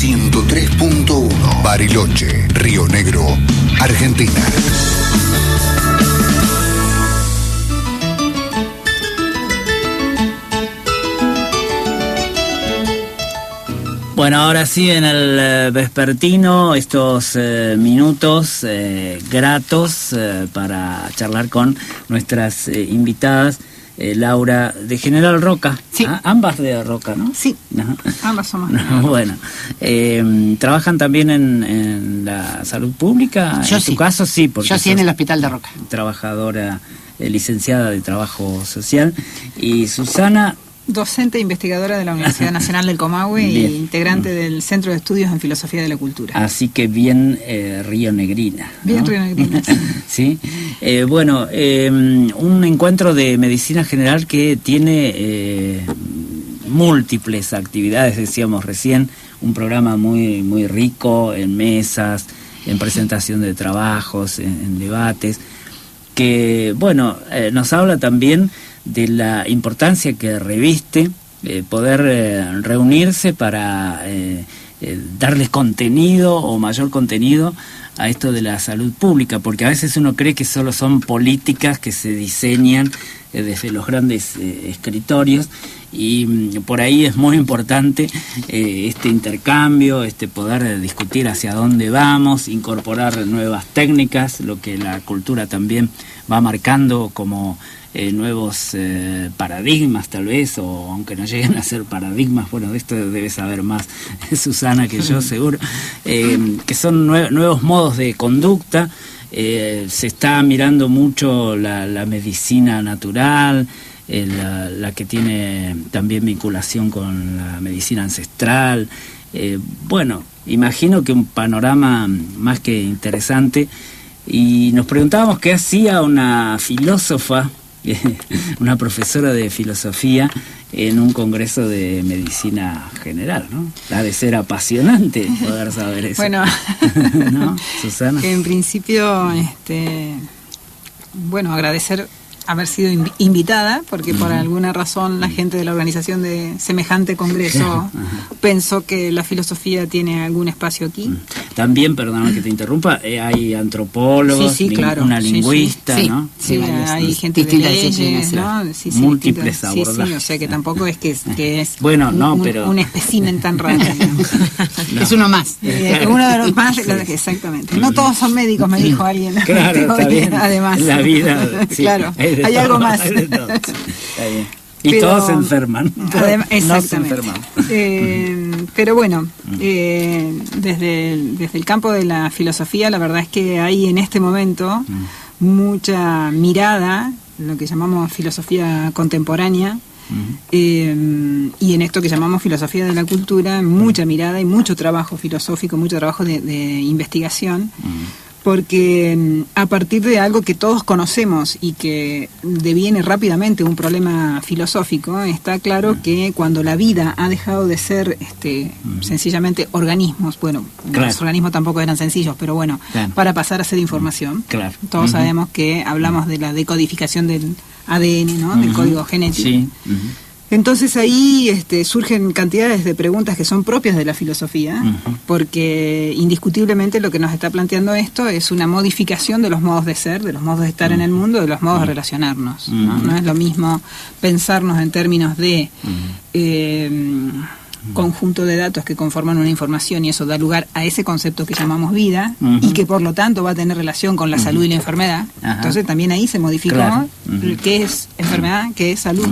103.1, Bariloche, Río Negro, Argentina. Bueno, ahora sí, en el vespertino, estos minutos gratos para charlar con nuestras invitadas, Laura de General Roca. Sí. Ambas de Roca, ¿no? Sí, Ajá. ambas somos. Bueno, ¿trabajan también en la salud pública? Yo en sí. tu caso, sí, porque Yo sí en sos el Hospital de Roca. trabajadora, licenciada de Trabajo Social. Y Susana... Docente e investigadora de la Universidad Nacional del Comahue e integrante del Centro de Estudios en Filosofía de la Cultura. Así que bien rionegrina, ¿no? Bien rionegrina. Sí. Bueno, un encuentro de medicina general que tiene múltiples actividades, decíamos recién, un programa muy, muy rico en mesas, en presentación de trabajos, en debates, que, bueno, nos habla también de la importancia que reviste poder reunirse para darles contenido o mayor contenido a esto de la salud pública, porque a veces uno cree que solo son políticas que se diseñan desde los grandes escritorios, y por ahí es muy importante este intercambio, poder discutir hacia dónde vamos, incorporar nuevas técnicas, lo que la cultura también va marcando como nuevos paradigmas tal vez, o aunque no lleguen a ser paradigmas, bueno, de esto debe saber más Susana que yo seguro, que son nuevos modos de conducta. Se está mirando mucho la medicina natural, la que tiene también vinculación con la medicina ancestral. Bueno, imagino que un panorama más que interesante, y nos preguntábamos qué hacía una filósofa, una profesora de filosofía en un congreso de medicina general, ¿no? Ha de ser apasionante poder saber eso. Bueno, ¿no, Susana? En principio, bueno, agradecer haber sido invitada, porque por alguna razón la gente de la organización de semejante congreso pensó que la filosofía tiene algún espacio aquí. También, perdona que te interrumpa, hay antropólogos, claro, una lingüista, sí, ¿no? Sí, hay gente de leyes, ¿no? Múltiples abordajes. Sí, o sea que tampoco es que es bueno, no, pero un espécimen tan raro. No. Es uno más. Es uno de los más, exactamente. No todos son médicos, me dijo alguien. Claro, está bien. Además. La vida, sí, claro, hay algo más. Está bien. Y pero, todos se enferman. Exactamente. No se enferman. Pero bueno, desde el campo de la filosofía, la verdad es que hay en este momento mucha mirada, lo que llamamos filosofía contemporánea, y en esto que llamamos filosofía de la cultura, mucha mirada y mucho trabajo filosófico, mucho trabajo de investigación. Porque a partir de algo que todos conocemos y que deviene rápidamente un problema filosófico, está claro que cuando la vida ha dejado de ser sencillamente organismos, bueno, claro, los organismos tampoco eran sencillos, pero bueno, claro, para pasar a ser información, claro, todos sabemos que hablamos de la decodificación del ADN, ¿no? Del código genético. Sí. Entonces ahí surgen cantidades de preguntas que son propias de la filosofía, porque indiscutiblemente lo que nos está planteando esto es una modificación de los modos de ser, de los modos de estar en el mundo, de los modos de relacionarnos, ¿no? No es lo mismo pensarnos en términos de conjunto de datos que conforman una información, y eso da lugar a ese concepto que llamamos vida, y que por lo tanto va a tener relación con la salud y la enfermedad. Entonces también ahí se modificó, claro, qué es enfermedad, qué es salud,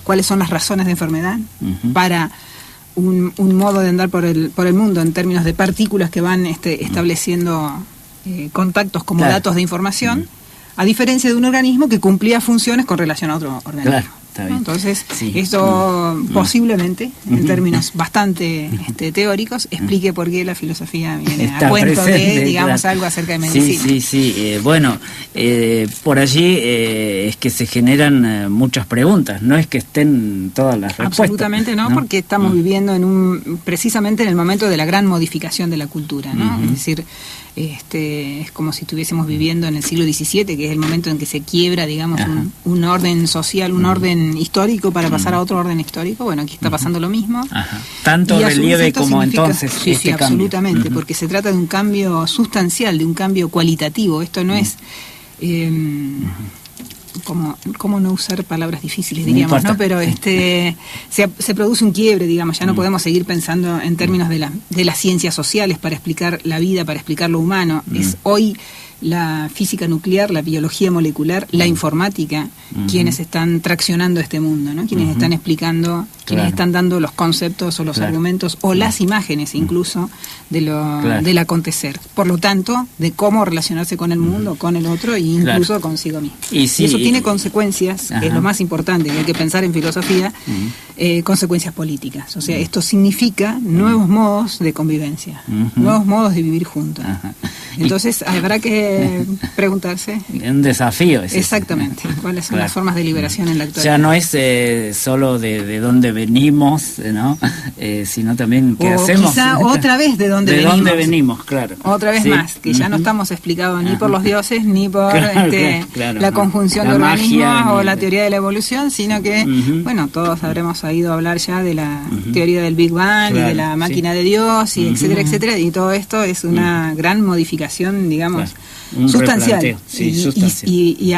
cuáles son las razones de enfermedad para un modo de andar por el mundo en términos de partículas que van estableciendo contactos como datos de información, a diferencia de un organismo que cumplía funciones con relación a otro organismo. Claro. Está bien. Entonces, esto posiblemente, en términos bastante teóricos, explique por qué la filosofía viene a cuento de, digamos, claro, algo acerca de medicina. Sí. Bueno, por allí es que se generan muchas preguntas, no es que estén todas las respuestas. Absolutamente no, porque estamos viviendo precisamente en el momento de la gran modificación de la cultura, ¿no? Es decir, es como si estuviésemos viviendo en el siglo XVII, que es el momento en que se quiebra, digamos, un orden social, un orden orden histórico para pasar a otro orden histórico. Bueno, aquí está pasando lo mismo. Ajá. Tanto relieve como entonces sí, este cambio. Absolutamente, porque se trata de un cambio sustancial, de un cambio cualitativo. Esto no es... ¿Cómo no usar palabras difíciles, diríamos, ¿no? Pero se produce un quiebre, digamos, ya no podemos seguir pensando en términos de las ciencias sociales para explicar la vida, para explicar lo humano. Es hoy la física nuclear, la biología molecular, la informática, quienes están traccionando este mundo, ¿no? Quienes están explicando, quienes están dando los conceptos o los argumentos o las imágenes incluso del acontecer. Por lo tanto, de cómo relacionarse con el mundo, con el otro e incluso consigo mismo. Y eso tiene consecuencias, que es lo más importante, que hay que pensar en filosofía, consecuencias políticas. O sea, esto significa nuevos modos de convivencia, nuevos modos de vivir juntos. Entonces, habrá que preguntarse. Un desafío es exactamente. ¿Cuáles son las formas de liberación en la actualidad? Ya no es solo de dónde venimos, ¿no? Sino también qué hacemos. Quizá otra vez de dónde venimos. De dónde venimos, claro. Otra vez más, que ya no estamos explicados ni por los dioses, ni por la conjunción de organismos o la teoría de la evolución, sino que, bueno, todos habremos oído hablar ya de la teoría del Big Bang y de la máquina de Dios, y etcétera, etcétera, y todo esto es una gran modificación, digamos, sustancial. Y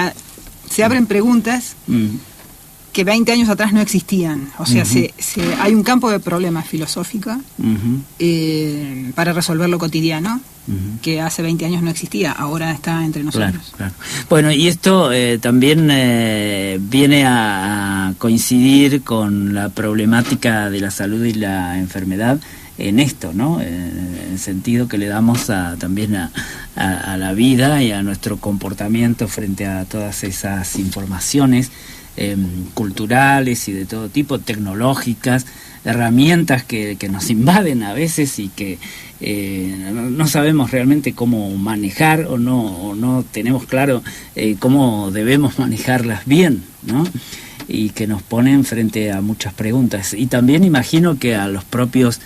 se abren preguntas que 20 años atrás no existían. O sea, hay un campo de problemas filosóficos para resolver lo cotidiano que hace 20 años no existía, ahora está entre nosotros. Claro. Bueno, y esto también viene a coincidir con la problemática de la salud y la enfermedad en esto, ¿no? En el sentido que le damos también a la vida y a nuestro comportamiento frente a todas esas informaciones culturales y de todo tipo, tecnológicas, herramientas que nos invaden a veces y que no sabemos realmente cómo manejar o no tenemos claro cómo debemos manejarlas bien, ¿no? Y que nos ponen frente a muchas preguntas. Y también imagino que a los propios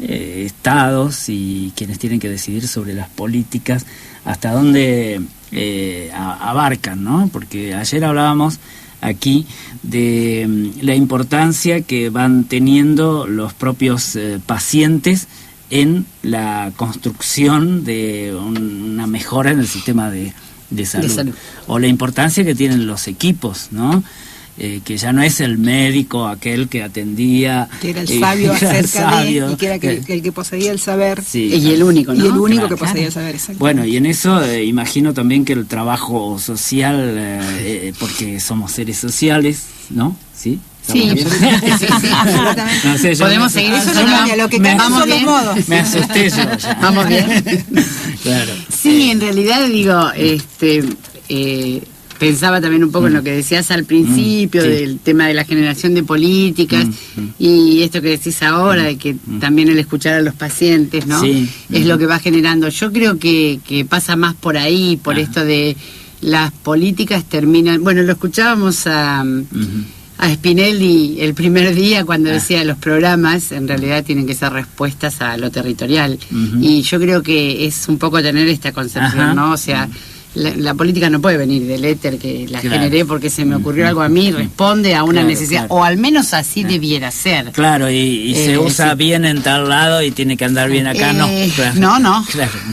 estados y quienes tienen que decidir sobre las políticas, hasta dónde abarcan, ¿no? Porque ayer hablábamos aquí de la importancia que van teniendo los propios pacientes en la construcción de una mejora en el sistema de salud. O la importancia que tienen los equipos, ¿no? Que ya no es el médico aquel que atendía, que era el sabio acerca de, y que era el que poseía el saber, y el único, ¿no? Y el único que poseía el saber, exacto. Bueno, y en eso imagino también que el trabajo social, porque somos seres sociales, ¿no? ¿Sí? Sí, absolutamente. No sé, podemos seguir eso, lo que vamos bien. Me asusté yo ya. Vamos bien. Claro. Sí, en realidad digo, pensaba también un poco en lo que decías al principio del tema de la generación de políticas y esto que decís ahora, de que también el escuchar a los pacientes, ¿no? Es lo que va generando. Yo creo que pasa más por ahí, por esto de las políticas terminan... Bueno, lo escuchábamos a Spinelli el primer día cuando decía los programas en realidad tienen que ser respuestas a lo territorial. Y yo creo que es un poco tener esta concepción, ¿no? O sea... La política no puede venir del éter que la generé porque se me ocurrió algo a mí, responde a una necesidad, o al menos así debiera ser. Claro, y se usa bien en tal lado y tiene que andar bien acá, no.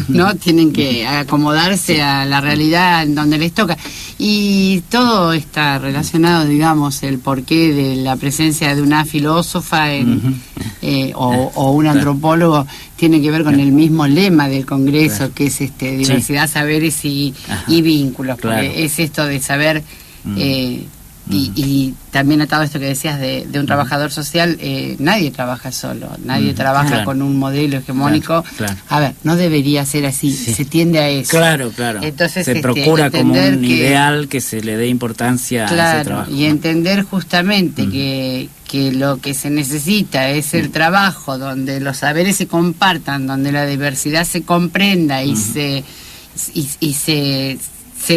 No, tienen que acomodarse a la realidad en donde les toca. Y todo está relacionado, digamos, el porqué de la presencia de una filósofa o un antropólogo tiene que ver con el mismo lema del Congreso, que es diversidad, saberes y vínculos, porque es esto de saber, y también atado a esto que decías de un trabajador social, nadie trabaja solo, nadie trabaja con un modelo hegemónico. A ver, no debería ser así, se tiende a eso. Entonces se procura como un ideal que se le dé importancia a ese trabajo. Y entender justamente que lo que se necesita es el trabajo donde los saberes se compartan, donde la diversidad se comprenda y se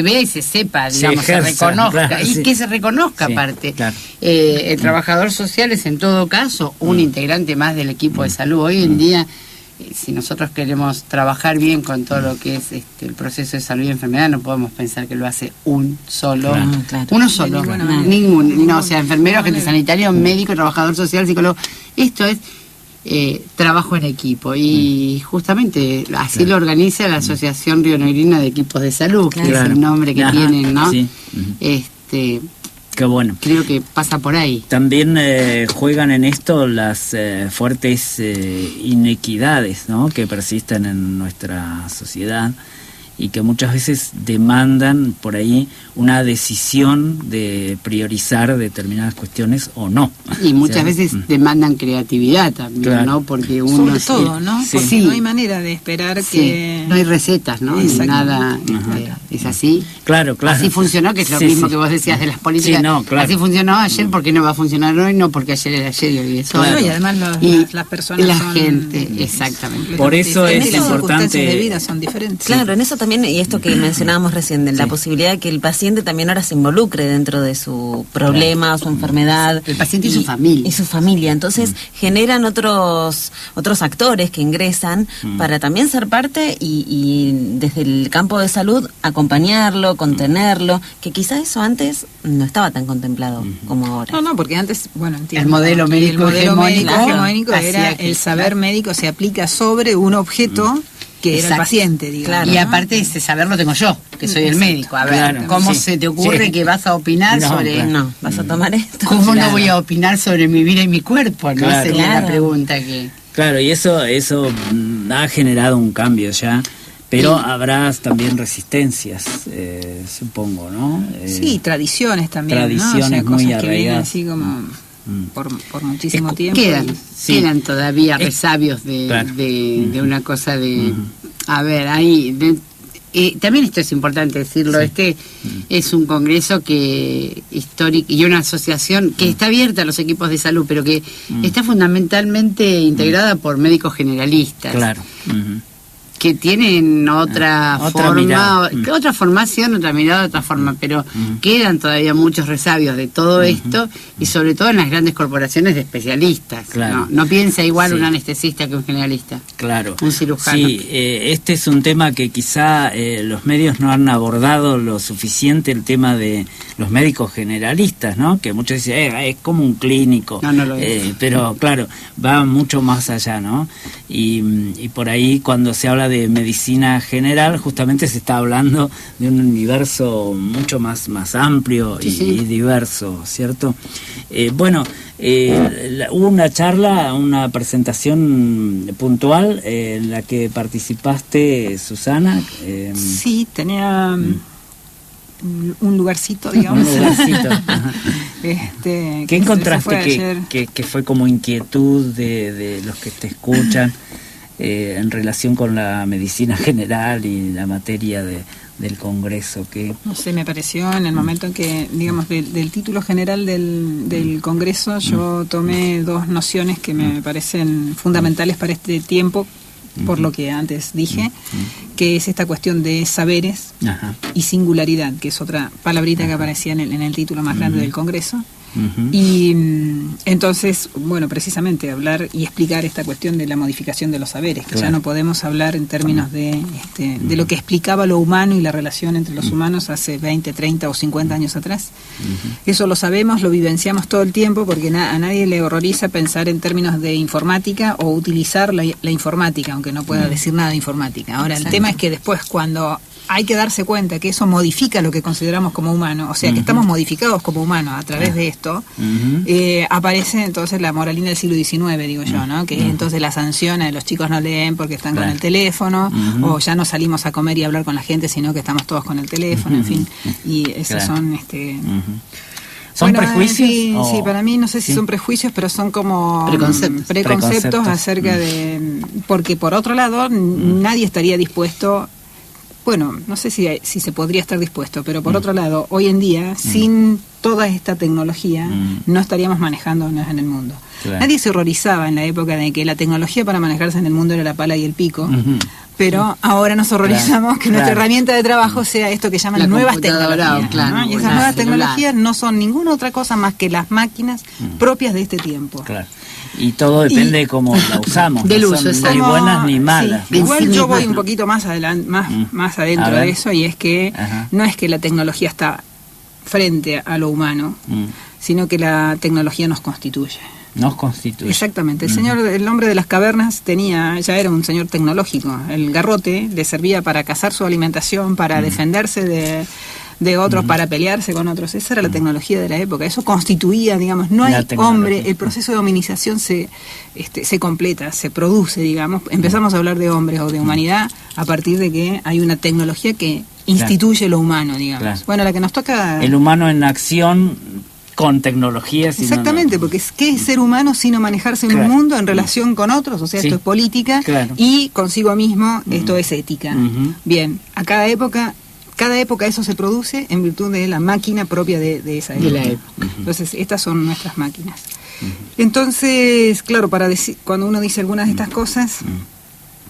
vea y se sepa, digamos, se reconozca, y que se reconozca aparte. El trabajador social es en todo caso un integrante más del equipo de salud. Hoy en día si nosotros queremos trabajar bien con todo lo que es el proceso de salud y enfermedad, no podemos pensar que lo hace uno solo, ningún, o sea, enfermero, agente sanitario, médico, trabajador social, psicólogo. Esto es trabajo en equipo, y justamente así lo organiza la Asociación Rionegrina de Equipos de Salud, que es el nombre que tienen, ¿no? Sí. Qué bueno. Creo que pasa por ahí. También juegan en esto las fuertes inequidades, ¿no?, que persisten en nuestra sociedad y que muchas veces demandan por ahí una decisión de priorizar determinadas cuestiones o no. Y muchas veces demandan creatividad también, ¿no? Porque uno... Sobre todo, ¿no? Sí. Porque no hay manera de esperar que... No hay recetas, ¿no? Ni nada. Es así. Claro. Así funcionó, que es lo mismo que vos decías de las políticas. Sí, no, claro. Así funcionó ayer, ¿por qué no va a funcionar hoy? No, porque ayer era ayer y hoy es hoy. Y además las personas la son... gente, exactamente. Por eso es las importante... circunstancias de vida son diferentes. Claro, en eso también, y esto que mencionábamos recién, de la posibilidad de que el paciente también ahora se involucre dentro de su problema, su enfermedad. El paciente y su familia. Y su familia. Entonces generan otros actores que ingresan para también ser parte y desde el campo de salud acompañarlo, contenerlo, que quizás eso antes no estaba tan contemplado como ahora. No, porque antes, bueno, entiendo, el modelo médico hegemónico era el saber médico se aplica sobre un objeto que era el paciente, digamos. Claro, y aparte ese saber lo tengo yo, que soy el médico. A ver, ¿cómo se te ocurre que vas a opinar sobre... No, vas a tomar esto. ¿Cómo no voy a opinar sobre mi vida y mi cuerpo? No sería la pregunta que... Claro, y eso ha generado un cambio ya, pero habrá también resistencias, supongo, ¿no? Sí, tradiciones también, tradiciones, ¿no? O sea, muy cosas que vienen arraigadas. así como... Por muchísimo tiempo. Quedan todavía resabios de una cosa de... A ver, ahí... también esto es importante decirlo, es un congreso que histórico y una asociación que está abierta a los equipos de salud, pero que está fundamentalmente integrada por médicos generalistas. Claro. Que tienen otra forma, otra formación, otra mirada, otra forma, pero quedan todavía muchos resabios de todo esto, y sobre todo en las grandes corporaciones de especialistas. Claro. No piensa igual un anestesista que un generalista. Claro. Un cirujano. Sí, este es un tema que quizá los medios no han abordado lo suficiente, el tema de los médicos generalistas, ¿no? Que muchos dicen, es como un clínico. No lo es. Pero claro, va mucho más allá, ¿no? Y por ahí cuando se habla de medicina general, justamente se está hablando de un universo mucho más amplio y diverso, ¿cierto? Hubo una charla, una presentación puntual en la que participaste, Susana. Sí, tenía un lugarcito, digamos. Un lugarcito. ¿Qué encontraste que fue como inquietud de los que te escuchan en relación con la medicina general y la materia del Congreso? No sé, me pareció en el momento en que, digamos, del título general del Congreso, yo tomé dos nociones que me parecen fundamentales para este tiempo, por lo que antes dije, que es esta cuestión de saberes y singularidad, que es otra palabrita que aparecía en el título más grande del Congreso. Y entonces, bueno, precisamente hablar y explicar esta cuestión de la modificación de los saberes, que ya no podemos hablar en términos de lo que explicaba lo humano y la relación entre los humanos hace 20, 30 o 50 años atrás. Eso lo sabemos, lo vivenciamos todo el tiempo, porque a nadie le horroriza pensar en términos de informática o utilizar la informática, aunque no pueda decir nada de informática. Ahora, el tema es que después, cuando hay que darse cuenta que eso modifica lo que consideramos como humano, o sea, que estamos modificados como humanos a través de esto, aparece entonces la moralina del siglo XIX, digo yo, ¿no? Que entonces la sanciona de los chicos no leen porque están con el teléfono, o ya no salimos a comer y hablar con la gente, sino que estamos todos con el teléfono, en fin. Y esos son... ¿Son prejuicios? Sí, para mí no sé si son prejuicios, pero son como preconceptos acerca de... Porque por otro lado, nadie estaría dispuesto... Bueno, no sé si se podría estar dispuesto, pero por otro lado, hoy en día, sin toda esta tecnología, no estaríamos manejándonos en el mundo. Claro. Nadie se horrorizaba en la época de que la tecnología para manejarse en el mundo era la pala y el pico, pero ahora nos horrorizamos que nuestra herramienta de trabajo sea esto que llaman nuevas tecnologías. ¿No? Y esas nuevas tecnologías no son ninguna otra cosa más que las máquinas propias de este tiempo. Claro. Y todo depende de cómo la usamos. Del no uso, son ni buenas ni malas. Sí. Igual yo voy un poquito más adelante, más adentro de eso, y es que no es que la tecnología está frente a lo humano, sino que la tecnología nos constituye. Nos constituye. Exactamente. El hombre de las cavernas ya era un señor tecnológico. El garrote le servía para cazar su alimentación, para defenderse de otros, para pelearse con otros. Esa era la tecnología de la época. Eso constituía, digamos, no hay hombre, el proceso de hominización se completa, se produce, digamos. Empezamos a hablar de hombres o de humanidad a partir de que hay una tecnología que instituye lo humano, digamos. Claro. Bueno, la que nos toca... El humano en acción con tecnología. Exactamente, porque ¿qué es ser humano sino manejarse en un mundo en relación con otros? O sea, esto es política y consigo mismo esto es ética. Bien, a cada época eso se produce en virtud de la máquina propia de esa época. De la época. Entonces, estas son nuestras máquinas. Entonces, claro, cuando uno dice algunas de estas cosas,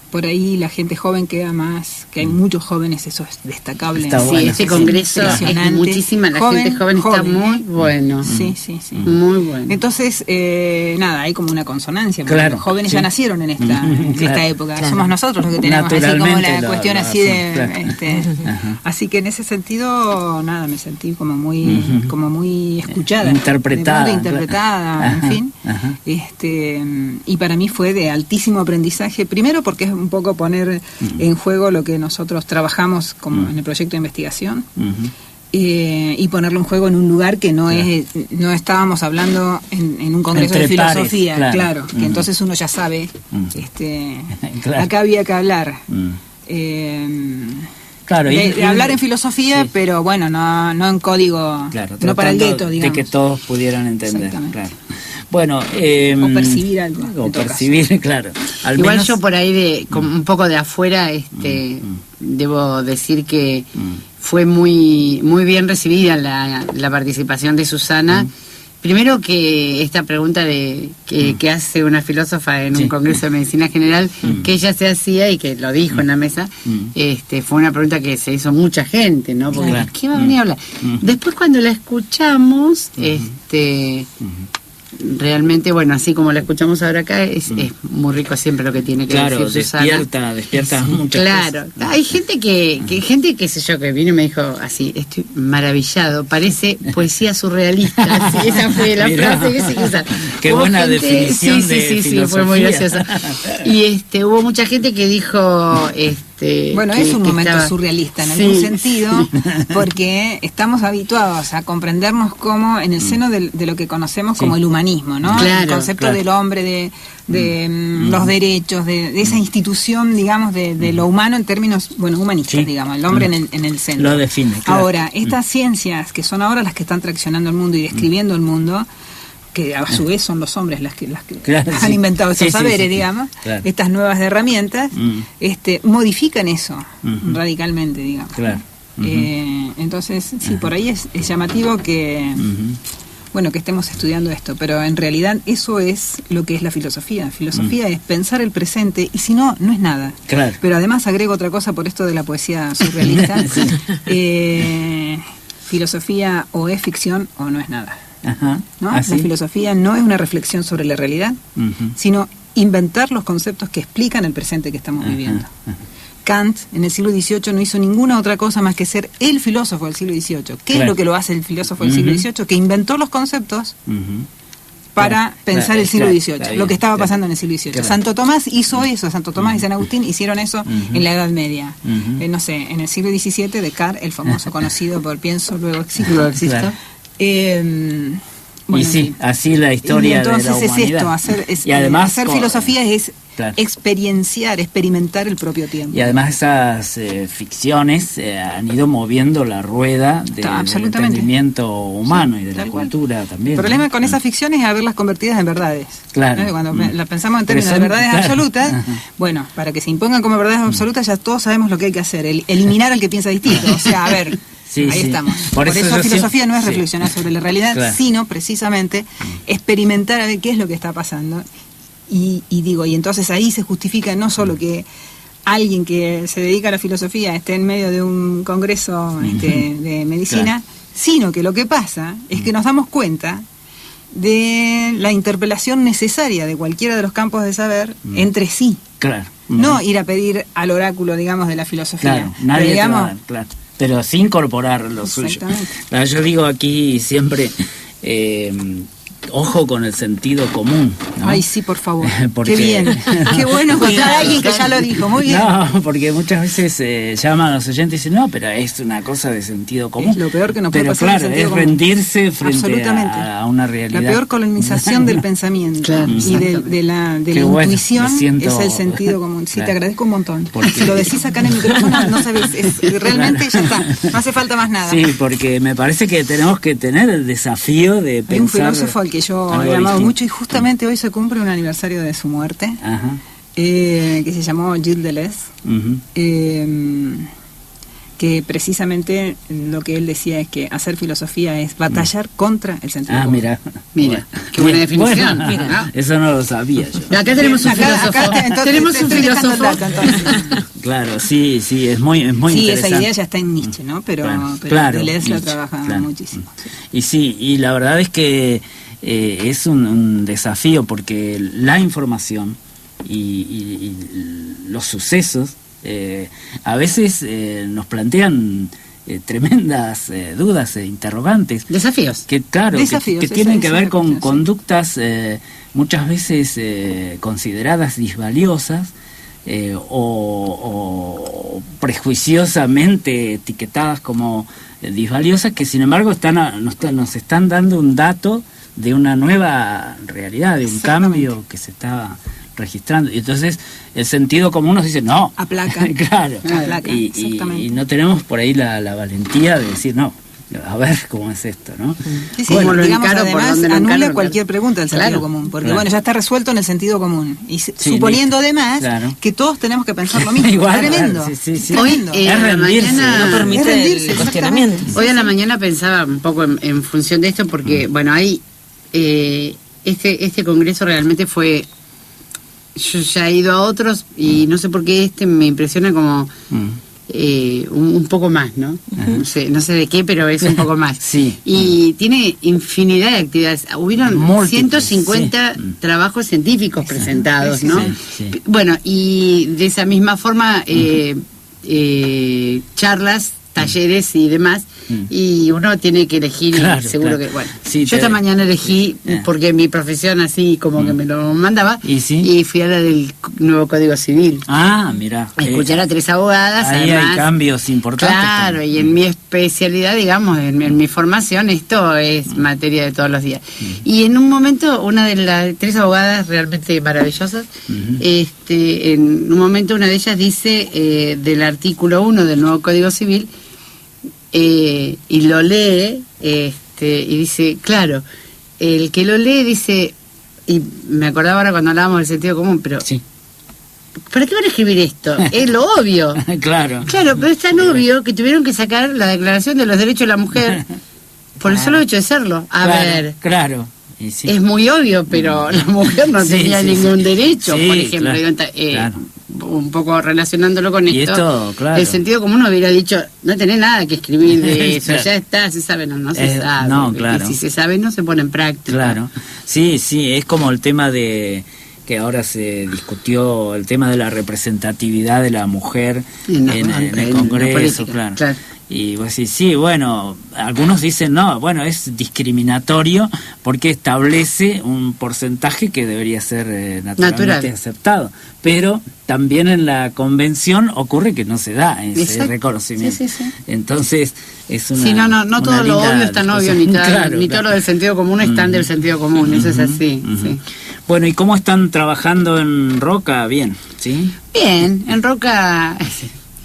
por ahí la gente joven queda más, que hay muchos jóvenes, eso es destacable. Está bueno. Sí, este congreso es muchísima, la gente joven está muy bueno. Sí. Muy bueno. Entonces, hay como una consonancia, porque los jóvenes ya nacieron en esta época. Claro. Somos nosotros los que tenemos así como la cuestión así de... así que en ese sentido, me sentí como muy escuchada. Interpretada, en fin. Y para mí fue de altísimo aprendizaje, primero porque es un poco poner en juego lo que nosotros trabajamos como en el proyecto de investigación y ponerlo en juego en un lugar que no estábamos hablando en un congreso de filosofía, claro, que entonces uno ya sabe acá había que hablar de hablar en filosofía, pero bueno, no en código, no para el gueto, digamos, de que todos pudieran entender, claro. Bueno, o percibir algo. O percibir, claro. Igual menos... yo por ahí, un poco de afuera, debo decir que fue muy bien recibida la participación de Susana. Primero que esta pregunta que hace una filósofa en un congreso de medicina general, que ella se hacía y que lo dijo en la mesa, fue una pregunta que se hizo mucha gente, ¿no? Porque ¿qué va a venir a hablar? Después cuando la escuchamos, realmente, bueno, así como la escuchamos ahora acá, es muy rico siempre lo que tiene que decir Susana. Despierta muchas cosas. Hay gente gente, qué sé yo, que vino y me dijo así, estoy maravillado, parece poesía surrealista. Sí, esa fue la frase que se quiso. Qué buena definición de filosofía. Fue muy graciosa. Y hubo mucha gente que dijo... bueno, es un momento surrealista en algún sentido, porque estamos habituados a comprendernos como en el seno de lo que conocemos como el humanismo, ¿no? El concepto del hombre, de los derechos, de esa institución, digamos, de lo humano en términos, humanistas, digamos, el hombre en el centro. Lo define, Ahora, estas ciencias que son ahora las que están traccionando el mundo y describiendo el mundo, que a su vez son los hombres las que han inventado esos saberes, digamos, estas nuevas herramientas, modifican eso radicalmente, digamos. Entonces, por ahí es llamativo que que estemos estudiando esto, pero en realidad eso es lo que es la filosofía. Filosofía es pensar el presente, y si no, no es nada. Pero además agrego otra cosa por esto de la poesía surrealista. Filosofía o es ficción o no es nada. ¿No? La filosofía no es una reflexión sobre la realidad, sino inventar los conceptos que explican el presente que estamos viviendo. Kant en el siglo XVIII no hizo ninguna otra cosa más que ser el filósofo del siglo XVIII. ¿Qué es lo que lo hace el filósofo del siglo XVIII? Que inventó los conceptos para pensar el siglo XVIII, lo que estaba pasando en el siglo XVIII. Santo Tomás hizo eso, Santo Tomás y San Agustín hicieron eso en la Edad Media. En el siglo XVII, Descartes, el famoso conocido por pienso, luego existo. Así la historia de la humanidad. Entonces es esto, hacer filosofía es experimentar el propio tiempo. Y además esas ficciones han ido moviendo la rueda del entendimiento humano y de la cultura también. El problema con esas ficciones es haberlas convertidas en verdades. Cuando las pensamos en términos de verdades absolutas, para que se impongan como verdades absolutas, ya todos sabemos lo que hay que hacer, eliminar al que piensa distinto. O sea, a ver... ahí estamos. Por eso la filosofía no es reflexionar sobre la realidad, sino precisamente experimentar a ver qué es lo que está pasando. Y entonces ahí se justifica no solo que alguien que se dedica a la filosofía esté en medio de un congreso de medicina, sino que lo que pasa es que nos damos cuenta de la interpelación necesaria de cualquiera de los campos de saber entre sí. Claro. No ir a pedir al oráculo, digamos, de la filosofía. Claro, nadie pero, digamos, te va a dar, claro. Pero sí incorporar lo suyo. Exactamente. Yo digo aquí siempre, ojo con el sentido común, ¿no? Ay, sí, por favor. Porque... Qué bien. Qué bueno encontrar a alguien que ya lo dijo. Muy bien. No, porque muchas veces llaman a los oyentes y dicen, no, pero es una cosa de sentido común. Es lo peor que nos puede pero pasar. Claro, sentido es común. rendirse frente a una realidad. La peor colonización del pensamiento Claro, y de la intuición es el sentido común. Sí, claro. Te agradezco un montón. Porque... Si lo decís acá en el micrófono, no sabés. Realmente ya está. No hace falta más nada. Sí, porque me parece que tenemos que tener el desafío de pensar. Hay un filósofo al que yo he amado mucho y justamente hoy se cumple un aniversario de su muerte, que se llamó Gilles Deleuze, que precisamente lo que él decía es que hacer filosofía es batallar contra el sentido común. Mira, qué buena definición. Bueno, Mira. Eso no lo sabía yo. Acá tenemos un filósofo. Tenemos un filósofo. Claro, sí, es muy sí, interesante. Esa idea ya está en Nietzsche, ¿no? Pero claro, Deleuze la Nietzsche, trabaja muchísimo. Sí. Y sí, y la verdad es que es un desafío porque la información y los sucesos a veces nos plantean tremendas dudas e interrogantes. Desafíos. Que claro, Desafíos, que tienen que ver con definición. conductas muchas veces consideradas disvaliosas o prejuiciosamente etiquetadas como disvaliosas, que sin embargo nos están dando un dato de una nueva realidad, de un cambio que se está registrando. Y entonces el sentido común nos dice, no. Aplaca. Claro. Aplaca, Y no tenemos por ahí la valentía de decir, no, a ver cómo es esto, ¿no? Sí, sí, Bueno, digamos, encaro, por además donde lo anula encaro, cualquier pregunta del sentido claro, común, porque claro. bueno, ya está resuelto en el sentido común. Y Sí, suponiendo listo. además Claro. que todos tenemos que pensar lo mismo. Igual, Tremendo. claro, sí. Tremendo. Hoy, Es a la rendirse. mañana- No permite Es rendirse, el cuestionamiento. exactamente. Hoy a la mañana pensaba un poco en función de esto porque, bueno, hay este congreso realmente fue... Yo ya he ido a otros y no sé por qué me impresiona como un poco más, ¿no? No sé de qué, pero es un poco más. Sí. Y tiene infinidad de actividades. Hubieron Múltiples, 150 trabajos científicos presentados, ¿no? Sí. Bueno, y de esa misma forma, charlas, talleres y demás, y uno tiene que elegir, Claro, y seguro claro. que, bueno, Sí, yo esta mañana elegí, porque mi profesión así como que me lo mandaba, ¿Y fui a la del nuevo Código Civil. Mira. A escuchar a 3 abogadas, Ahí además, hay cambios importantes. claro, también. y en mi especialidad, digamos, en mi formación, esto es materia de todos los días. Y en un momento, una de las 3 abogadas realmente maravillosas, en un momento una de ellas dice del artículo 1 del nuevo Código Civil, y lo lee, y dice, claro, el que lo lee dice, y me acordaba ahora cuando hablábamos del sentido común, pero Sí. ¿para qué van a escribir esto? Es lo obvio. Claro. Claro, pero es tan obvio que tuvieron que sacar la Declaración de los Derechos de la Mujer por el solo hecho de serlo. A ver, Claro. Y sí. es muy obvio, pero la mujer no Sí, tenía sí, ningún sí. derecho, Sí, por ejemplo. claro, Digo, claro. Un poco relacionándolo con Y esto, esto, claro. el sentido común hubiera dicho, no tenés nada que escribir de eso, Claro. ya está, se sabe, no se sabe. no, claro. Y si se sabe, no se pone en práctica. Claro. Sí, es como el tema de que ahora se discutió, el tema de la representatividad de la mujer en el Congreso, política, claro. Y vos decís, sí, bueno, algunos dicen, no, bueno, es discriminatorio porque establece un porcentaje que debería ser naturalmente aceptado. Pero también en la convención ocurre que no se da ese Exacto. reconocimiento. Sí. Entonces, es una... Sí, no una todo lo linda obvio es tan obvio, discusión. ni todo lo del sentido común es tan del sentido común, eso es así. Sí. Bueno, ¿y cómo están trabajando en Roca? Bien, ¿sí? Bien, en Roca...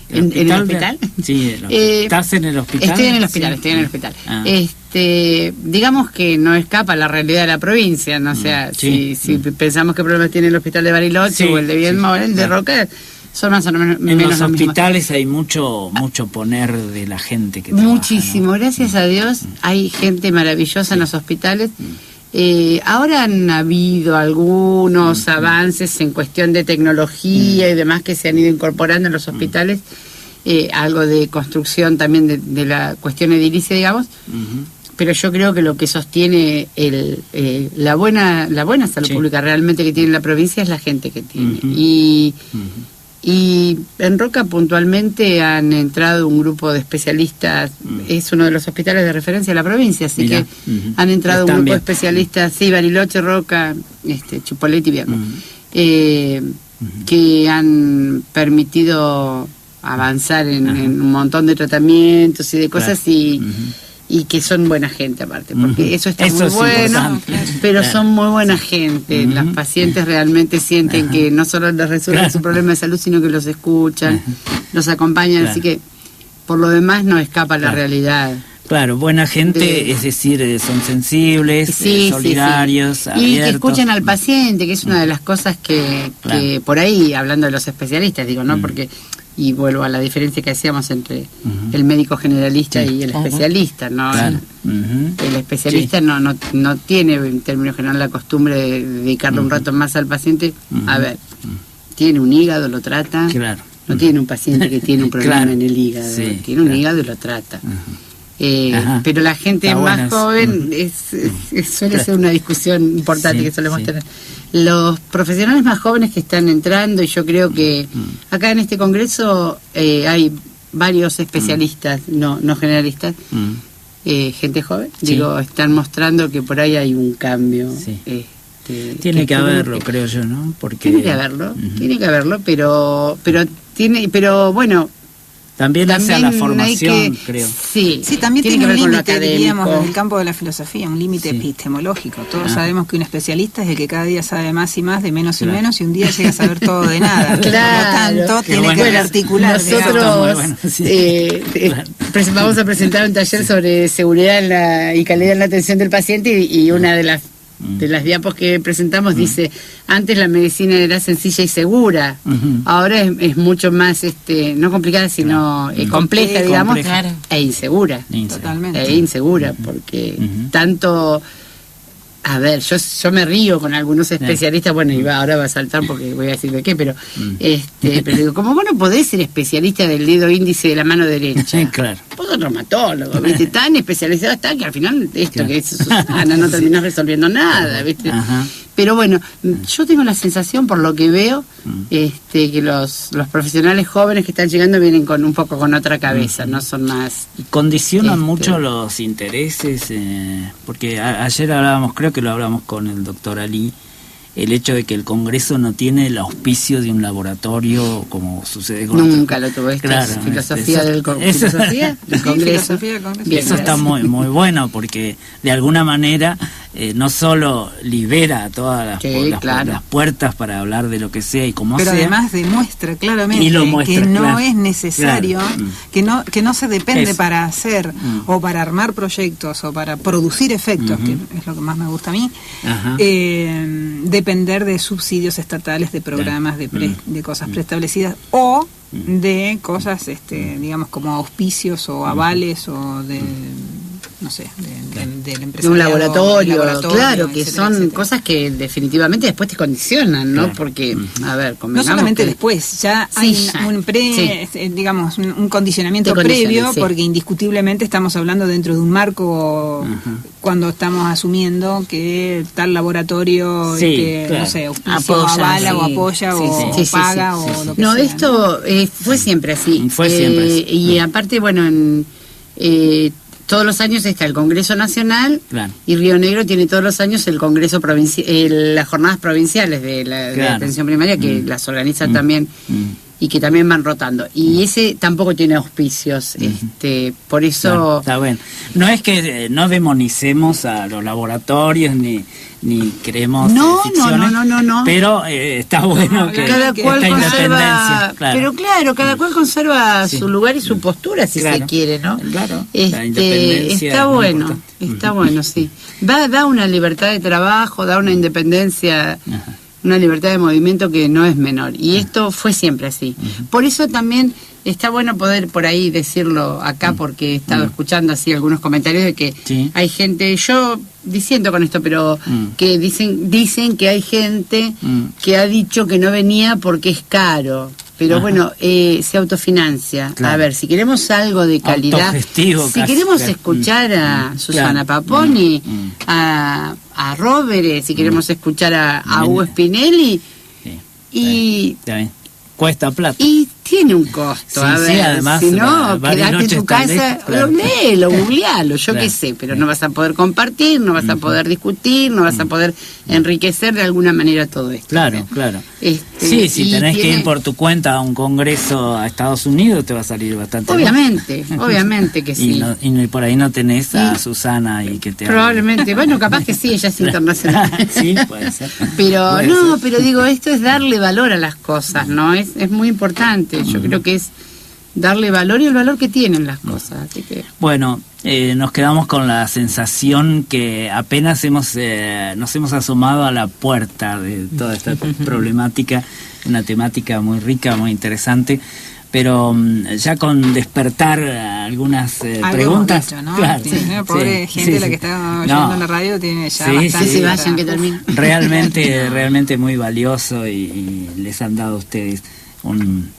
¿En el hospital? Sí, ¿estás en el hospital? Estoy en el hospital, Ah. Digamos que no escapa la realidad de la provincia, ¿no? O sea, si pensamos qué problemas tiene el hospital de Bariloche o el de Viedma o el de Roca, son más o menos en los lo mismo. hospitales hay mucho poner de la gente que Muchísimo, trabaja, ¿no? gracias a Dios hay gente maravillosa en los hospitales. Ahora han habido algunos avances en cuestión de tecnología y demás que se han ido incorporando en los hospitales, algo de construcción también de la cuestión edilicia, digamos, pero yo creo que lo que sostiene la buena salud pública realmente que tiene la provincia es la gente que tiene. Y en Roca puntualmente han entrado un grupo de especialistas, es uno de los hospitales de referencia de la provincia, así que han entrado un grupo de especialistas, Bariloche, Roca, Chipolete y Viedma, que han permitido avanzar en un montón de tratamientos y de cosas y que son buena gente aparte, porque eso está muy bueno, pero son muy buena gente. Las pacientes realmente sienten que no solo les resuelven su problema de salud, sino que los escuchan, los acompañan, así que por lo demás no escapa la realidad. Claro, buena gente, es decir, son sensibles, solidarios, abiertos. Y que escuchan al paciente, que es una de las cosas que por ahí, hablando de los especialistas, digo, ¿no? Porque... Y vuelvo a la diferencia que hacíamos entre el médico generalista y el especialista, ¿no? Claro. El especialista no tiene, en términos generales, la costumbre de dedicarle un rato más al paciente. A ver, tiene un hígado, lo trata. Claro. No tiene un paciente que tiene un problema en el hígado. Tiene un hígado y lo trata. Pero la gente más joven suele ser una discusión importante que solemos tener. Los profesionales más jóvenes que están entrando, y yo creo que acá en este congreso hay varios especialistas, no generalistas, gente joven, están mostrando que por ahí hay un cambio. Tiene que haberlo, creo yo, ¿no? Porque tiene que haberlo, pero bueno. También hacia la formación, creo. Sí, también tiene un límite, diríamos, en el campo de la filosofía, un límite epistemológico. Todos sabemos que un especialista es el que cada día sabe más y más, de menos y menos, y un día llega a saber todo de nada. Por lo tanto, tiene que articular. Nosotros vamos a presentar un taller sobre seguridad y calidad en la atención del paciente, y una de las diapos que presentamos dice: antes la medicina era sencilla y segura, ahora es mucho más no complicada, sino compleja, digamos, e insegura. Totalmente. E insegura, porque tanto... A ver, yo me río con algunos especialistas, bueno, y ahora va a saltar porque voy a decir de qué, pero pero digo, como vos no podés ser especialista del dedo índice de la mano derecha. Claro. Vos sos traumatólogo, ¿viste? Tan especializado está que al final que es Susana no terminás resolviendo nada, ¿viste? Pero bueno, yo tengo la sensación, por lo que veo, que los profesionales jóvenes que están llegando vienen un poco con otra cabeza, no son más... Y condicionan mucho los intereses, porque ayer hablábamos, creo que lo hablamos con el doctor Ali, el hecho de que el Congreso no tiene el auspicio de un laboratorio como sucede con nunca lo tuvo. Filosofía del Congreso. Eso está muy bueno, porque de alguna manera no solo libera todas las puertas para hablar de lo que sea y cómo sea, pero además demuestra claramente que no es necesario, que no se depende para hacer o para armar proyectos o para producir efectos, que es lo que más me gusta a mí, depender de subsidios estatales, de programas, de cosas preestablecidas o de cosas, digamos, como auspicios o avales o de... no sé, del empresariado, de un laboratorio, claro, que etcétera, son cosas que definitivamente después te condicionan, ¿no? Porque, a ver, no solamente después, ya hay digamos, un condicionamiento previo, porque indiscutiblemente estamos hablando dentro de un marco cuando estamos asumiendo que tal laboratorio, no sé, avala o apoya o paga o lo que sea. No, esto fue siempre así. Y aparte, bueno, todos los años está el Congreso Nacional y Río Negro tiene todos los años el Congreso provincial, las jornadas provinciales de la atención primaria que las organizan también y que también van rotando. Y ese tampoco tiene auspicios, por eso... Está bueno. No es que no demonicemos a los laboratorios ni creemos ficciones, no. Pero está bueno que cada cual esta conserva, pero cada cual conserva su lugar y su postura, si se quiere, ¿no? Claro. Está bueno, sí. Da una libertad de trabajo, da una independencia, una libertad de movimiento que no es menor. Y esto fue siempre así. Por eso también está bueno poder por ahí decirlo acá, porque he estado escuchando así algunos comentarios de que hay gente, yo diciendo con esto, pero que dicen que hay gente que ha dicho que no venía porque es caro. pero bueno, se autofinancia. Claro. A ver, si queremos algo de calidad, si queremos escuchar a Susana Paponi, a Robert, si queremos escuchar a Hugo Spinelli, y cuesta plata. Y tiene un costo, a ver, además, si no, quedate en tu casa, léelo, googlealo, yo qué sé, pero no vas a poder compartir, no vas a poder discutir, no vas a poder enriquecer de alguna manera todo esto. Claro. Sí, si tenés que ir por tu cuenta a un congreso a Estados Unidos, te va a salir bastante obviamente que sí. Y por ahí no tenés a Susana y que te probablemente, bueno, capaz que sí, ella es internacional. Sí, puede ser. Pero pero digo, esto es darle valor a las cosas, ¿no? Es muy importante. Yo creo que es darle valor y el valor que tienen las cosas. Así que... Bueno, nos quedamos con la sensación que apenas nos hemos asomado a la puerta de toda esta problemática, una temática muy rica, muy interesante, pero ya con despertar algunas preguntas. Dicho, ¿no? Claro, pobre gente la que está oyendo en la radio tiene ya bastante. Sí, vayan que termine. Realmente muy valioso y les han dado a ustedes un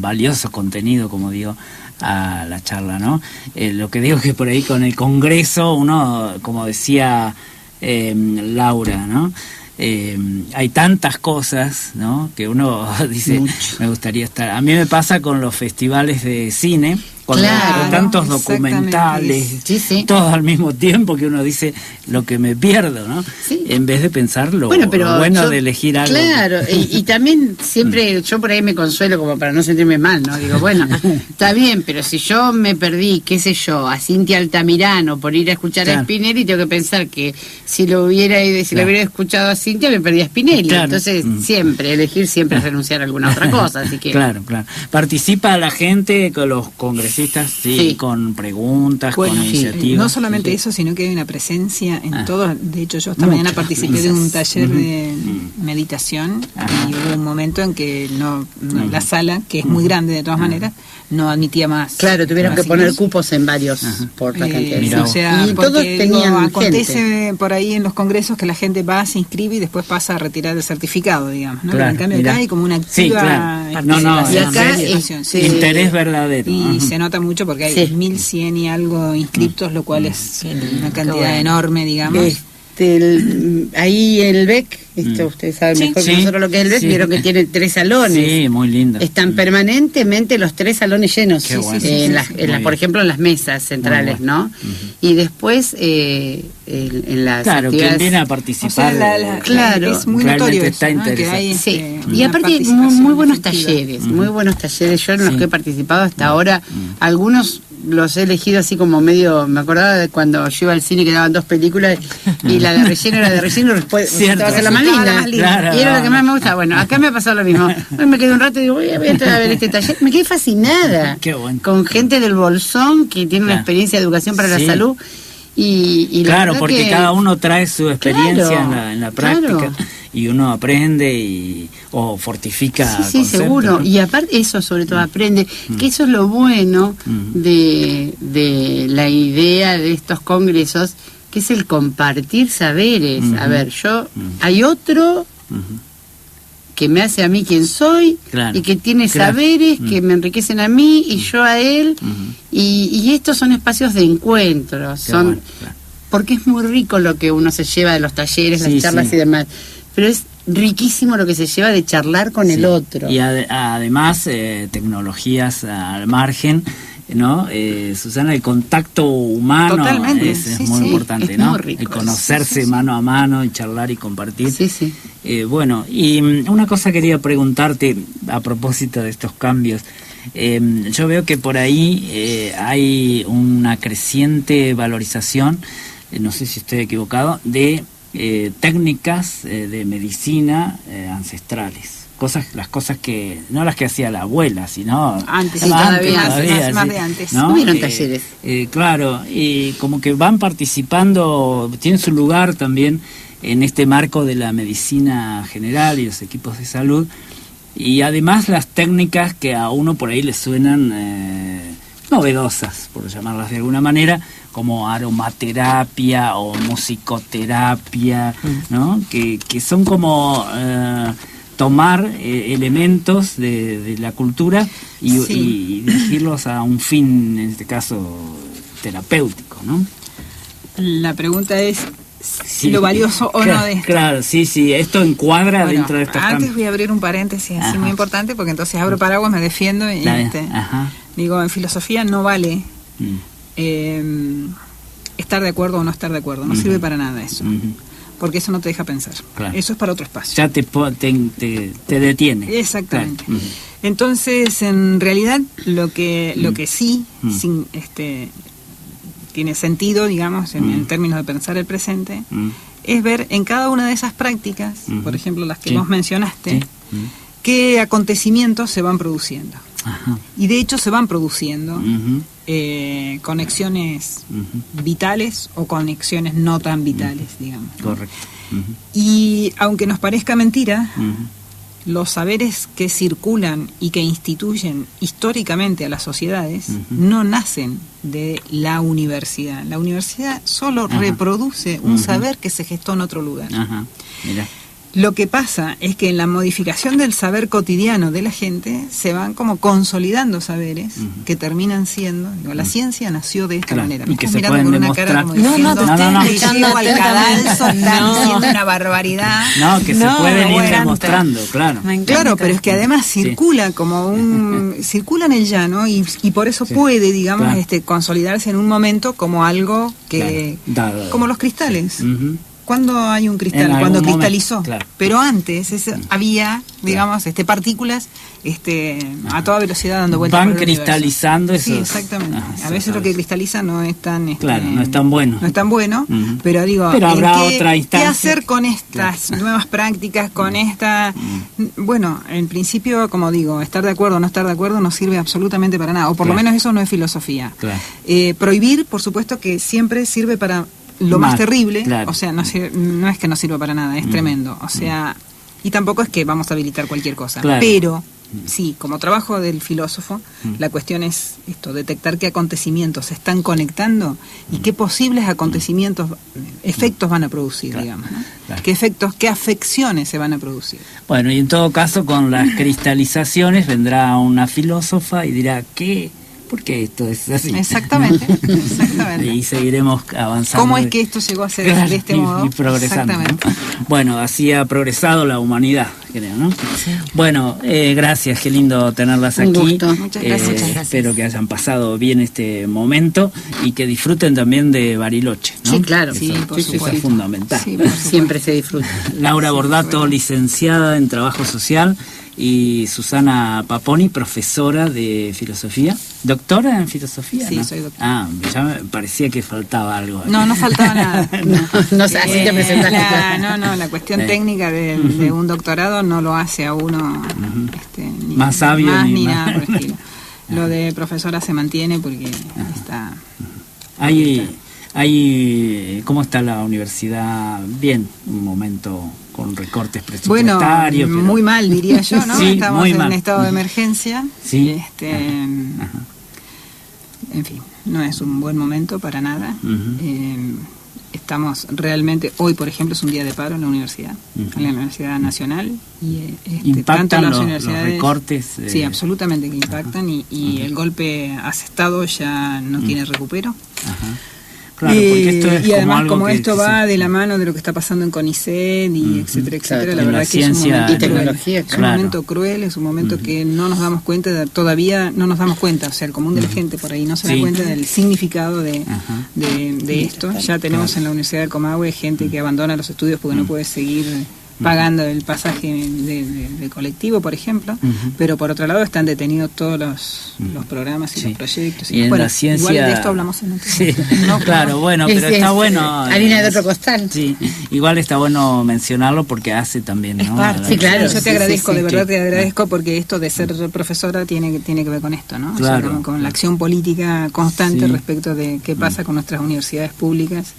valioso contenido, como digo, a la charla, ¿no? Lo que digo es que por ahí con el Congreso uno, como decía Laura, ¿no? Hay tantas cosas, ¿no? Que uno dice, me gustaría estar. A mí me pasa con los festivales de cine, con tantos documentales, todos al mismo tiempo, que uno dice lo que me pierdo, ¿no? Sí. En vez de pensar lo bueno de elegir algo. Claro, y también siempre yo por ahí me consuelo como para no sentirme mal, ¿no? Digo, bueno, está bien, pero si yo me perdí, qué sé yo, a Cintia Altamirano por ir a escuchar a Spinelli, tengo que pensar que si lo hubiera escuchado a Cintia, me perdí a Spinelli. Entonces, elegir siempre es renunciar a alguna otra cosa, así que... Claro. Participa la gente con los congresistas, con preguntas, con iniciativas. No solamente eso, sino que hay una presencia en todo. De hecho, yo esta mañana participé de un taller de meditación y hubo un momento en que la sala, que es muy grande de todas maneras, no admitía más. Claro, tuvieron que poner cupos en varios por la cantidad. O sea, y todos tenían acontece por ahí en los congresos que la gente va, se inscribe y después pasa a retirar el certificado, digamos, ¿no? Pero en cambio acá hay como una activa y acá interés verdadero. Y se nota mucho porque hay 1100 y algo inscriptos, lo cual es una cantidad enorme, digamos. Ahí el BEC, ustedes saben mejor que nosotros lo que es el BEC, vieron que tiene 3 salones. Sí, muy lindo. Están permanentemente los 3 salones llenos, por ejemplo, en las mesas centrales, ¿no? Y después en las quien viene a participar, es muy notorio está eso, ¿no? interesante. Y aparte muy buenos talleres, yo en los que he participado hasta ahora, algunos los he elegido así como medio, me acordaba de cuando yo iba al cine que daban 2 películas y la de relleno era de relleno, después estaba a ser la más linda, y era lo que más me gustaba. Bueno, acá me ha pasado lo mismo. Hoy me quedé un rato y digo, voy a entrar a ver este taller. Me quedé fascinada con gente del Bolsón que tiene una experiencia de educación para la salud. Y porque cada uno trae su experiencia en la práctica y uno aprende o fortifica conceptos, seguro, ¿no? Y aparte eso sobre todo aprende, que eso es lo bueno de la idea de estos congresos, que es el compartir saberes. A ver, hay otro que me hace a mí quien soy y que tiene saberes que me enriquecen a mí y yo a él, y estos son espacios de encuentro, porque es muy rico lo que uno se lleva de los talleres, las charlas y demás, pero es riquísimo lo que se lleva de charlar con el otro. Y además tecnologías al margen, ¿no? Susana, el contacto humano es muy importante, ¿no? Muy rico, el conocerse mano a mano y charlar y compartir. Bueno, y una cosa quería preguntarte a propósito de estos cambios. Yo veo que por ahí hay una creciente valorización, no sé si estoy equivocado, de técnicas de medicina ancestrales. Las cosas que, no las que hacía la abuela, sino antes, más de antes. ¿no? Hubieron talleres. Claro, y como que van participando, tienen su lugar también en este marco de la medicina general y los equipos de salud, y además las técnicas que a uno por ahí le suenan novedosas, por llamarlas de alguna manera, como aromaterapia o musicoterapia, ¿no? Que son como tomar elementos de la cultura y dirigirlos a un fin, en este caso, terapéutico, ¿no? La pregunta es lo valioso o no de esto. Claro, sí, esto encuadra dentro de estos antes voy a abrir un paréntesis así muy importante, porque entonces abro paraguas, me defiendo y digo, en filosofía no vale estar de acuerdo o no estar de acuerdo, no sirve para nada eso. Porque eso no te deja pensar. Claro. Eso es para otro espacio. Ya te detiene. Exactamente. Claro. Entonces, en realidad, lo que sí tiene sentido, digamos, en términos de pensar el presente, es ver en cada una de esas prácticas, por ejemplo, las que vos mencionaste, qué acontecimientos se van produciendo. Ajá. Y de hecho se van produciendo conexiones vitales o conexiones no tan vitales, digamos. Correcto. Y aunque nos parezca mentira, los saberes que circulan y que instituyen históricamente a las sociedades no nacen de la universidad. La universidad solo reproduce un saber que se gestó en otro lugar. Mira. Lo que pasa es que en la modificación del saber cotidiano de la gente se van como consolidando saberes que terminan siendo, la ciencia nació de esta manera. Me estás mirando con una cara como diciendo, llego al cadalso, están diciendo una barbaridad. No, que se pueden ir demostrando, claro. Claro, pero es que además circula como circula en el llano y por eso puede, digamos, consolidarse en un momento como algo que, como los cristales. ¿Cuándo hay un cristal? Cuando cristalizó. Claro. Pero antes había, digamos, partículas a toda velocidad dando vueltas. Van cristalizando eso. Sí, exactamente. A veces lo que cristaliza no es tan... no es tan bueno. No es tan bueno, pero digo, pero habrá otra instancia. ¿Qué hacer con estas nuevas prácticas, con esta...? Bueno, en principio, como digo, estar de acuerdo o no estar de acuerdo no sirve absolutamente para nada, o por lo menos eso no es filosofía. Claro. Prohibir, por supuesto que siempre sirve para... Lo más terrible, o sea, no es que no sirva para nada, es tremendo. O sea, y tampoco es que vamos a habilitar cualquier cosa. Claro. Pero, sí, como trabajo del filósofo, la cuestión es esto, detectar qué acontecimientos se están conectando y qué posibles acontecimientos, efectos van a producir, digamos, ¿no? Claro. ¿Qué efectos, qué afecciones se van a producir? Bueno, y en todo caso, con las cristalizaciones vendrá una filósofa y dirá, ¿por qué esto es así? Exactamente. Y seguiremos avanzando. ¿Cómo es que esto llegó a ser de este modo? Y progresando. Exactamente. ¿No? Bueno, así ha progresado la humanidad, creo, ¿no? Sí. Bueno, gracias, qué lindo tenerlas aquí. Un gusto. Muchas gracias. Espero que hayan pasado bien este momento y que disfruten también de Bariloche, ¿no? Sí, claro. Sí, por supuesto. Eso es fundamental. Sí, siempre se disfruta. Laura Bordato, licenciada en Trabajo Social, y Susana Paponi, profesora de filosofía. ¿Doctora en filosofía? Sí, ¿no? soy doctora. Ya me parecía que faltaba algo. No faltaba nada. No sé, así te presentaste. La cuestión técnica de un doctorado no lo hace a uno ni más sabio ni nada por el estilo. Lo de profesora se mantiene porque está... ¿Cómo está la universidad? Bien, un momento con recortes presupuestarios. Bueno, muy mal, diría yo, ¿no? Sí, estamos en un estado de emergencia. Sí. En fin, no es un buen momento para nada. Estamos realmente, hoy por ejemplo es un día de paro en la universidad, en la Universidad Nacional. Y ¿impactan tanto los recortes? Sí, absolutamente que impactan y el golpe asestado ya no tiene recupero. Claro, porque esto es y además como que esto va de la mano de lo que está pasando en CONICET y etcétera, la verdad que es un momento y tecnología, cruel. Es un momento cruel, es un momento que no nos damos cuenta, todavía no nos damos cuenta, o sea, el común de la gente por ahí no se da cuenta del significado de esto. Ya tenemos en la Universidad del Comahue gente que abandona los estudios porque no puede seguir pagando el pasaje de colectivo, por ejemplo, pero por otro lado están detenidos todos los programas y los proyectos. Y en la ciencia... Igual de esto hablamos en otro no, claro, bueno, pero está bueno... Harina de otro costal. Sí, igual está bueno mencionarlo porque hace también, ¿no? Sí, claro, yo te agradezco, de verdad te agradezco porque esto de ser profesora tiene que ver con esto, ¿no? Claro. O sea, con la acción política constante respecto de qué pasa con nuestras universidades públicas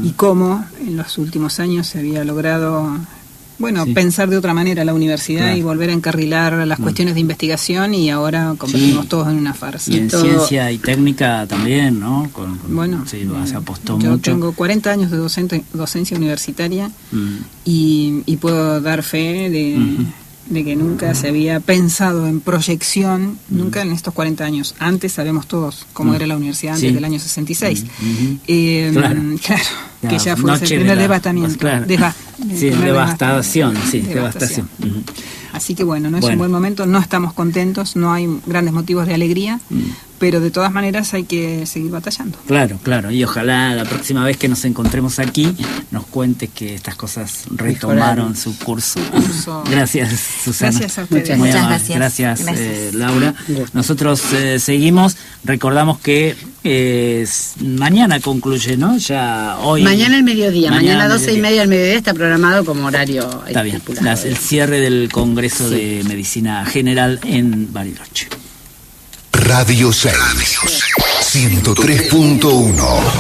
y cómo en los últimos años se había logrado... pensar de otra manera la universidad y volver a encarrilar las cuestiones de investigación y ahora convertimos todos en una farsa. Y en ciencia y técnica también, ¿no? Se apostó mucho. Yo tengo 40 años de docencia universitaria y puedo dar fe de que nunca se había pensado en proyección, nunca en estos 40 años. Antes sabemos todos cómo era la universidad antes del año 66. Claro, que ya fue el primer devastamiento. Devastación. Así que bueno, no es un buen momento, no estamos contentos, no hay grandes motivos de alegría, pero de todas maneras hay que seguir batallando. Claro, y ojalá la próxima vez que nos encontremos aquí nos cuentes que estas cosas retomaron su curso. Gracias, Susana. Gracias a ustedes. Muchas gracias. Laura. Nosotros seguimos, recordamos que mañana concluye, ¿no? Ya hoy. Mañana al mediodía, mañana 12:30 al mediodía está programado como horario. Está bien, el cierre del Congreso de Medicina General en Bariloche. Radio 6, 103.1.